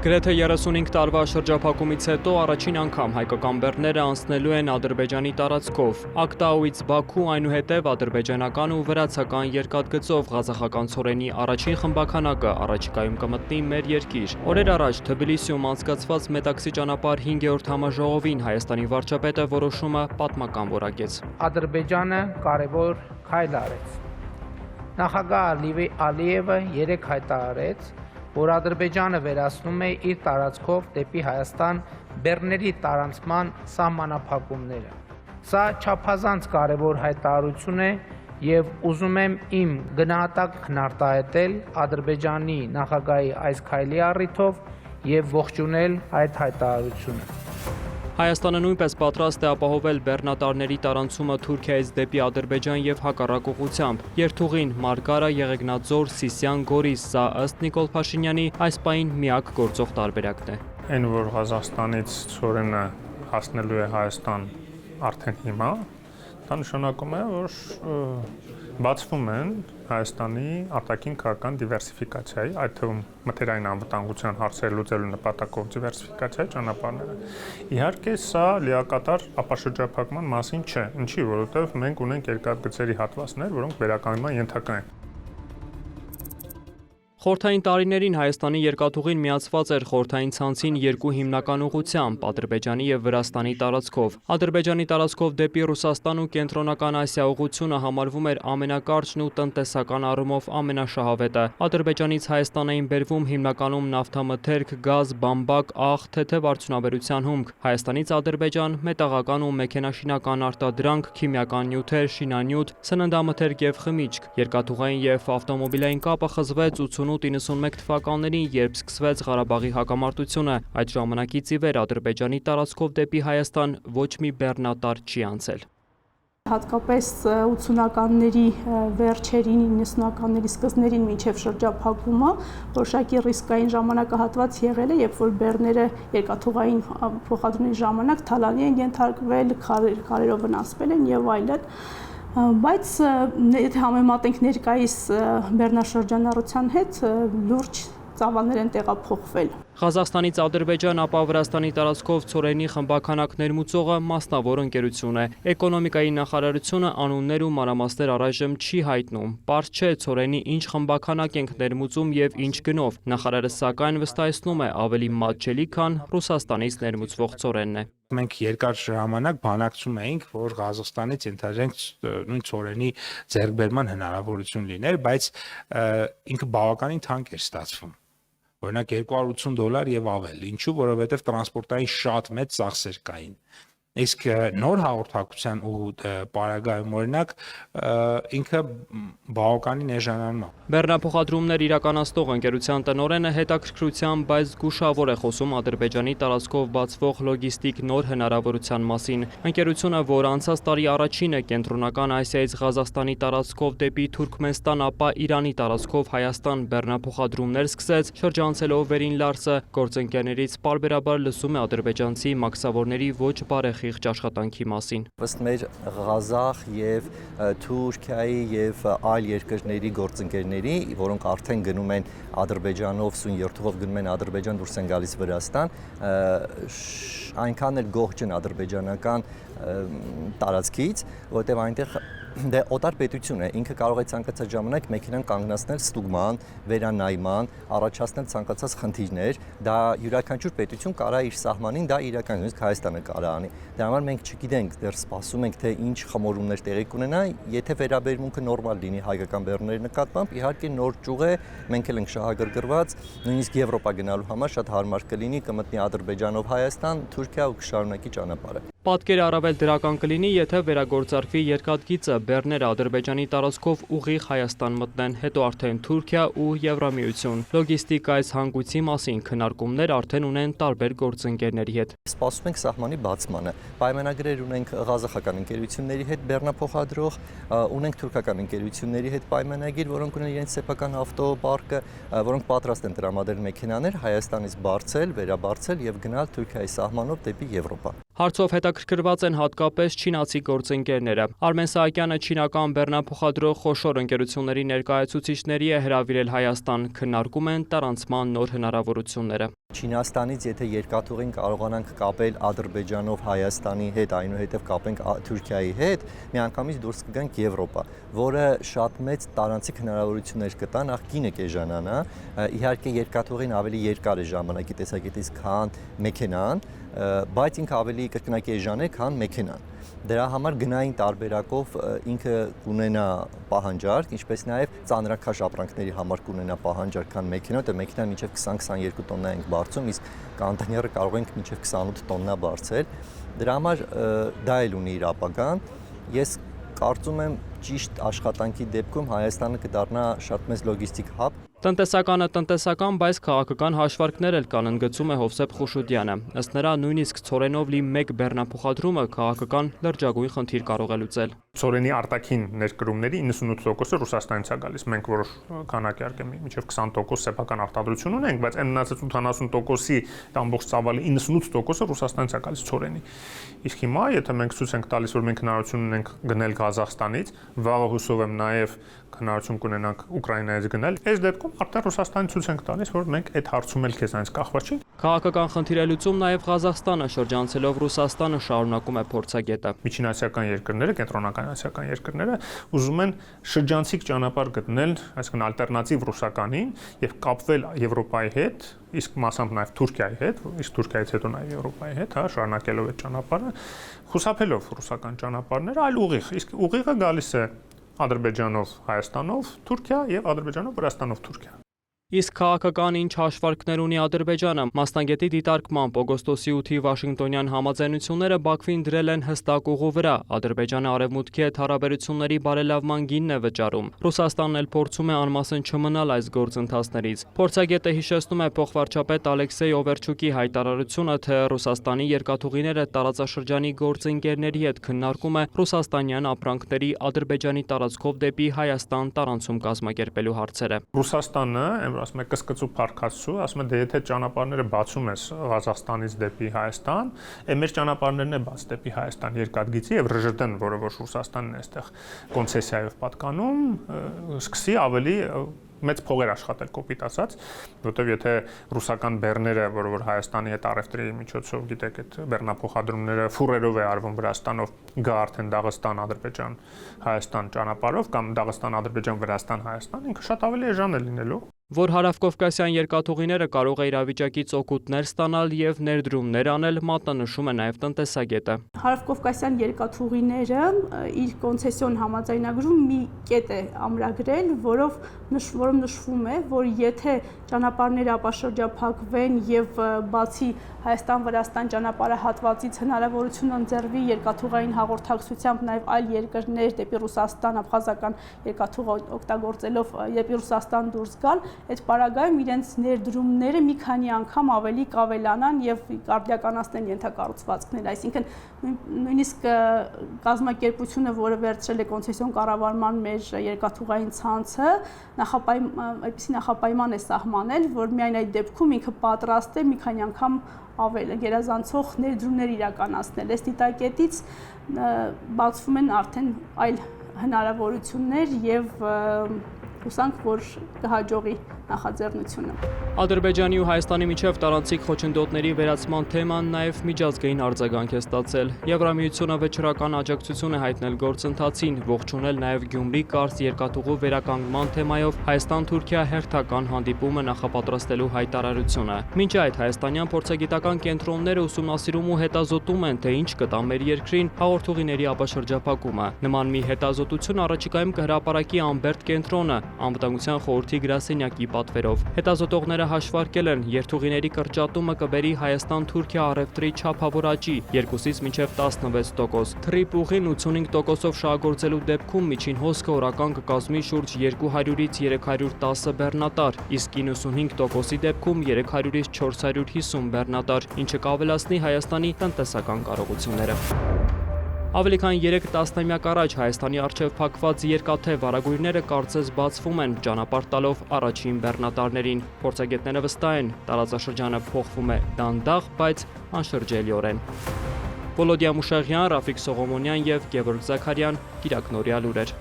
Գրեթե 35 տարվա շրջափակումից հետո առաջին անգամ հայկական բեռները անցնելու են Ադրբեջանի տարածքով։ Ակտաուից Բաքու, այնուհետև ադրբեջանական ու վրացական երկաթգծով ղազախական ցորենի առաջին խմբականակը առաջիկայում կմտնի մեր երկիր։ Օրեր առաջ Թբիլիսիում անցկացված Մետաքսի ճանապարհ 5-րդ համաժողովին Հայաստանի վարչապետը որոշումը պատմական որակեց։ Ադրբեջանը կարևոր քայլ արեց։ Նախագահ Ալիևը երեկ հայտարարեց, որ Ադրբեջանը վերացնում է իր տարածքով դեպի Հայաստան բեռների տարանցման սահմանափակումները։ Սա չափազանց կարևոր հայտարարություն է եւ ուզում եմ իմ գնահատակն արտահայտել Ադրբեջանի նախագահի այս քայլի առիթով եւ ողջունել այդ հայտարարությունը։ Հայաստանը նույնպես պատրաստ է ապահովել բեռնատարների տարանցումը Թուրքիայից դեպի Ադրբեջան եւ հակառակ ուղղությամբ։ Երթուղին Մարգարա, Եղեգնաձոր, Սիսիան, Գորիս, սա ըստ Նիկոլ Փաշինյանի այս պահին միակ գործող տարբերակն է։ Այն որ Ղազախստանից ցորենը հասնելու է Հայաստան արդեն հիմա, դա նշանակում է, որ բացվում են Հայաստանի արտաքին քաղաքական դիվերսիֆիկացիայի, այդ թվում մթերային անվտանգության հարցերը լուծելու նպատակով դիվերսիֆիկացիայի ճանապարհները։ Իհարկե, սա լիակատար ապաշրջափակման մասին չէ, ինչի, որովհետև մենք ունենք երկաթգծերի հատվածներ, որոնք վերականգնման ենթակա են։ Խորհրդային տարիներին Հայաստանի երկաթուղին միացված էր խորհրդային ցանցին երկու հիմնական ուղղությամբ՝ Ադրբեջանի եւ Վրաստանի տարածքով։ Ադրբեջանի տարածքով դեպի Ռուսաստան ու Կենտրոնական Ասիա ուղղությունը համարվում էր ամենակարճն ու տնտեսական առումով ամենաշահավետը։ Ադրբեջանից Հայաստան էին բերվում հիմնականում նավթամթերք, գազ, բամբակ, աղ, թեթև արդյունաբերության հումք։ Հայաստանից Ադրբեջան մետաղական ու մեքենաշինական արտադրանք, քիմիական նյութեր, շինանյութ, սննդամթերք եւ խմիչք։ Երկաթուղային եւ ավտոմոբիլային կապը խզվեց 88-91 թվականներին, երբ սկսվեց Ղարաբաղի հակամարտությունը։ Այդ ժամանակից ի վեր Ադրբեջանի տարածքով դեպի Հայաստան ոչ մի բեռնատար չի անցել։ Հատկապես 80-ականների վերջերին, 90-ականների սկզբներին մինչև շրջափակումը որոշակի ռիսկային ժամանակահատված եղել է, երբ որ բեռները երկաթուղային փոխադրումների ժամանակ թալանի են ենթարկվել, քարերով վնասվել են եւ այլն։ Բայց եթե համեմատենք ներկայիս բեռնաշրջանառության հետ, լուրջ ծավալներ են տեղափոխվել։ Ղազախստանից Ադրբեջան, ապա Վրաստանի տարածքով ցորենի խմբականակ ներմուծողը մասնավոր ընկերություն է։ Էկոնոմիկայի նախարարությունը անուններ ու մանրամասներ առայժմ չի հայտնում։ Պարզ չէ ցորենի ինչ խմբականակ ենք ներմուծում եւ ինչ գնով։ Նախարարը սակայն վստահեցնում է, ավելի մատչելի, քան Ռուսաստանից ներմուծվող ցորենն է։ Մենք երկար ժամանակ բանակցում էինք, որ Ղազախստանից ենթադրենք նույն ցորենի ձեռքբերման հնարավորություն լիներ, բայց ինքը բավականին թանկ էր ստացվում։ Օրինակ $280 եւ ավել։ Ինչու, որովհետեւ տրանսպորտային շատ մեծ ծախսեր կային։ Իսկ նոր հաղորդակցության ու պարագայում օրինակ ինքը բավականին էժանանում է։ Բեռնափոխադրումներ իրականացնող ընկերության տնօրենը հետաքրքրությամբ, բայց զգուշավոր է խոսում Ադրբեջանի տարածքով բացվող լոգիստիկ նոր հնարավորության մասին։ Ընկերությունը, որ անցած տարի առաջինը Կենտրոնական Ասիայից Ղազախստանի տարածքով դեպի Թուրքմենստան, ապա Իրանի տարածքով Հայաստան բեռնափոխադրումներ սկսեց, շրջանցելով Վերին Լարսը, գործընկերներից պարբերաբար լսում է ադրբեջանցի մաքսավորների ոչ բարեխիղճ աշխատանքի մասին։ Ըստ մեր Ղազախ եւ Թուրքիայի եւ այլ երկրների գործընկերների, որոնք արդեն գնում են Ադրբեջանով, սույն երթուղով գնում են Ադրբեջան, դուրս են գալիս Վրաստան, այնքան էլ գոհ չեն ադրբեջանական տարածքից, որտեղ այնտեղ օտար պետություն է, ինքը կարող է ցանկացած ժամանակ մեքենան կանգնացնել ստուգման, վերանայման, առաջացնել ցանկացած խնդիրներ, դա յուրաքանչյուր պետություն կարա իր սահմանին դա իրականացնել, իսկ Հայաստանը կարա անի։ Դրա համար մենք չգիտենք, դեռ սպասում ենք, թե ինչ խմորումներ տեղի կունենա, եթե վերաբերմունքը նորմալ լինի հայկական բեռների նկատմամբ, իհարկե նոր ճյուղ է, մենք էլ ենք շահագրգռված, նույնիսկ Եվրոպա գնալու համար շատ հարմար կլինի, կմտնի Ադրբեջանով Հայաստան, Թուրքիա ու կշարունակի ճանապարհը։ Պատկերը առավել դրական կլինի, եթե վերագործարկվի երկաթգիծը, բեռները Ադրբեջանի տարածքով ուղիղ Հայաստան մտնեն, հետո արդեն Թուրքիա ու Եվրամիություն։ Լոգիստիկայից հանգույցի մասին քննարկումներ արդեն ունեն տարբեր գործընկերների հետ։ Սպասում ենք սահմանի բացմանը։ Պայմանագրեր ունենք ղազախական ընկերությունների հետ բեռնափոխադրող, ունենք թուրքական ընկերությունների հետ պայմանագիր, որոնք ունեն իրենց սեփական ավտոպարկը, որոնք պատրաստ են տրամադրել մեքենաներ Հայաստանից բարձել, վերաբարձել եւ գնալ Թուրքիայի սահմանով դեպի Եվրոպա։ Հարցով հետաքրքրված են հատկապես չինացի գործընկերները։ Արմեն Սահակյանը չինական բեռնափոխադրող խոշոր ընկերությունների ներկայացուցիչների է հրավիրել Հայաստան, քննարկում են տարանցման նոր հնարավորությունները։ Չինաստանից եթե երկաթուղին կարողանանք կապել Ադրբեջանով Հայաստանի հետ, այնուհետև կապենք Թուրքիայի հետ, միանգամից դուրս կգանք Եվրոպա, որը շատ մեծ տարանցիկ հնարավորություններ կտա, նախ գինը կեժանանա, իհարկե երկաթուղին ավելի երկար է ժամանակի տեսակետից, քան մեքենան, բայց ինքը ավելի կրկնակեժան է, քան մեքենան։ Դրա համար գնային տարբերակով ինքը կունենա պահանջարկ, ինչպես նաև ծանրաքաշ ապրանքների համար կունենա պահանջարկ, քան մեքենան, դե մեքենան մինչև 20-22 տոննա ենք բարձում, իսկ կանտեյները կարող ենք մինչև 28 տոննա բարձել։ Դրա համար դա էլ ունի իր ապագան։ Ես կարծում եմ ճիշտ աշխատանքի դեպքում Հայաստանը կդառնա շատ մեծ լոգիստիկ հաբ։ Տնտեսականը տնտեսական, բայց քաղաքական հաշվարկներ էլ կան, ընդգծում է Հովսեփ Խուշուդյանը։ Ըստ նրա, նույնիսկ ցորենով լի մեկ բեռնափոխադրումը քաղաքական լրջագույն խնդիր կարող է լուծել։ Ցորենի արտաքին ներկրումների 98%-ը Ռուսաստանից է գալիս։ Մենք որոշ քանակի արկեմ մինչև 20% սեփական արտադրություն ունենք, բայց այն մնացած 80%-ի ամբողջ ծավալի 98%-ը Ռուսաստանից է գալիս ցորենի։ Իսկ հիմա, եթե մենք ցույց ենք տալիս, որ մենք հնարավորություն ունենք գնել Ղազախստանից, վաղը հուսով եմ նաև հնարավորություն կունենանք Ուկրաինայից գնել, այս դեպքում արդեն Ռուսաստանից ցույց ենք տալիս, որ մենք այդ հարցում էլ քեզանից կախված չի։ Քաղաքական խնդիրը լուծում նաև Ղազախստանը, շրջանցելով Ռուսաստանը, շարունակում է փորձագետը։ Միջինասիական երկրները, կենտրոնական ասիական երկրները ուզում են շրջանցիկ ճանապարհ գտնել, այսինքն ալտերնատիվ ռուսականին եւ կապվել Եվրոպայի հետ, իսկ մասամբ նաև Թուրքիայի հետ, իսկ Թուրքիայից հետո նաև Եվրոպայի հետ, շարունակելով այդ ճանապարհը, խուսափելով ռուսական ճանապարհները, այլ ուղիղ, իսկ ուղիղը գալիս է Ադրբեջանով Հայաստանով Թուրքիա եւ Ադրբեջանով Վրաստանով Թուրքիա։ Իսկ քաղաքական ինչ հաշվարկներ ունի Ադրբեջանը, մասնագետի դիտարկմամբ օգոստոսի 8-ի Վաշինգտոնյան համաձայնությունները Բաքվին դրել են հստակ ուղու վրա։ Ադրբեջանը արևմուտքի հետ հարաբերությունների բարելավման գինն է վճարում։ Ռուսաստանն էլ փորձում է անմասն չմնալ այս գործընթացներից։ Փորձագետը հիշեցնում է փոխվարչապետ Ալեքսեյ Օվերչուկի հայտարարությունը, թե Ռուսաստանի երկաթուղիները տարածաշրջանի գործընկերների հետ քննարկում է ռուսաստանյան ապրանքների Ադրբեջանի տարածքով դեպի Հայաստան տարանցում կազմակերպելու հարցերը։ Ռուսաստանը ասում է կսկծու փառքացու, ասում է դե եթե ճանապարհները բացում ես Ղազախստանից դեպի Հայաստան, այն մեր ճանապարհներն է բաց դեպի Հայաստան երկաթգծի եւ ՌԺԴ-ն, որը որ Ռուսաստանն է այստեղ կոնցեսիայով պատկանում, սկսի ավելի մեծ փողեր աշխատել կոպիտ ասած, որովհետև եթե ռուսական բեռները, որը որ Հայաստանի հետ առևտրի միջոցով, գիտեք, այդ բեռնափոխադրումները ֆուրերով է արվում Վրաստանով, գա արդեն Դաղստան, Ադրբեջան, Հայաստան ճանապարհով կամ Դաղստան, Ադրբեջան, Վրաստան, Հայաստան, ինքը շատ ավելի էժան է լինելու։ Որ հարավկովկասյան երկաթուղիները կարող է իրավիճակից օգուտներ ստանալ եւ ներդրումներ անել, մատնանշում է նաեւ տնտեսագետը։ Հարավկովկասյան երկաթուղիները իր կոնցեսիոն համաձայնագրում մի կետ է ամրագրել, որում նշվում է, որ եթե ճանապարհները ապաշրջափակվեն եւ բացի Հայաստան-Վրաստան ճանապարհահատվածից հնարավորություն ընձեռվի երկաթուղային հաղորդակցությամբ նաեւ այլ երկրներ դեպի Ռուսաստան, աբխազական երկաթուղը օգտագործելով դեպի Ռուսաստան դուրս գալ, այդ պարագայում իրենց ներդրումները մի քանի անգամ ավելի կավելանան եւ կարդիականացնեն ենթակառուցվածքներ, այսինքն նույնիսկ կազմակերպությունը, որը վերցրել է կոնցեսիոն կառավարման մեր երկաթուղային ցանցը, այդպիսի նախապայման է սահմանել, որ միայն այդ դեպքում ինքը պատրաստ է մի քանի անգամ ավել գերազանցող ներդրումներ իրականացնել։ Այս դիտակետից բացվում են արդեն այլ հնարավորություններ եւ հուսանք, որ կհաջողի նախաձեռնությունը։ Ադրբեջանի ու Հայաստանի միջև տարանցիկ խոչընդոտների վերացման թեման նաև միջազգային արձագանք է ստացել։ Եվրամիությունը վճռական աջակցություն է հայտնել գործընթացին, ողջունել նաև Գյումրի-Կարս երկաթուղու վերականգնման թեմայով Հայաստան-Թուրքիա հերթական հանդիպումը նախապատրաստելու հայտարարությունը։ Մինչ այդ հայաստանյան փորձագիտական կենտրոնները ուսումնասիրում ու հետազոտում են, թե ինչ կտա մեր երկրին հաղորդուղիների ապաշրջափակումը։ Նման մի հետազոտություն առաջիկայում կհրապարակի Ամբերտ կենտրոնը Անվտանգության խորհրդի գրասենյակի պատվերով։ Հետազոտողները հաշվարկել են երթուղիների կրճատումը կբերի Հայաստան-Թուրքիա առևտրի չափավոր աճի 2-ից մինչև 16%։ Թրիփ ուղին 85%-ով շահագործելու դեպքում միջին հոսքը օրական կկազմի շուրջ 200-ից 310 բեռնատար, իսկ 95%-ի դեպքում 300-ից 450 բեռնատար, ինչը կավելացնի Հայաստանի տնտեսական կարողությունները։ Ավելի քան 3 տասնամյակ առաջ Հայաստանի առջև փակված երկաթե վարագույրները կարծես բացվում են, ճանապարհ տալով առաջին բեռնատարներին։ Փորձագետները վստահ են, տարածաշրջանը փոխվում է դանդաղ, բայց անշրջելիորեն։ Վոլոդիա Մուշաղյան, Ռաֆիկ Սողոմոնյան եւ Գևորգ Զաքարյան, Կիրակնորյա լուրեր։